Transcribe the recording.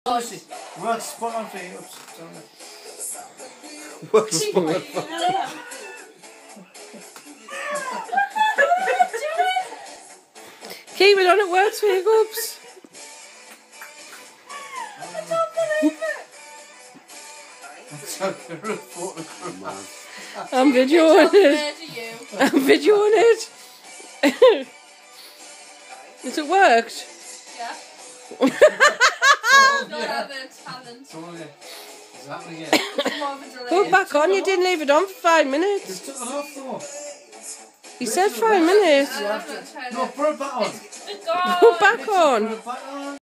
Honestly, work spot on for you. Work spot on. Keep it on, it works for hiccups. I'm videoing it. I'm videoing it. Has it worked? Yeah. Not having talent. Put it back on, you didn't leave it on for 5 minutes. You took it off though. You said 5 minutes. No, put it back on. It's gone. Put it back on. Put it back on.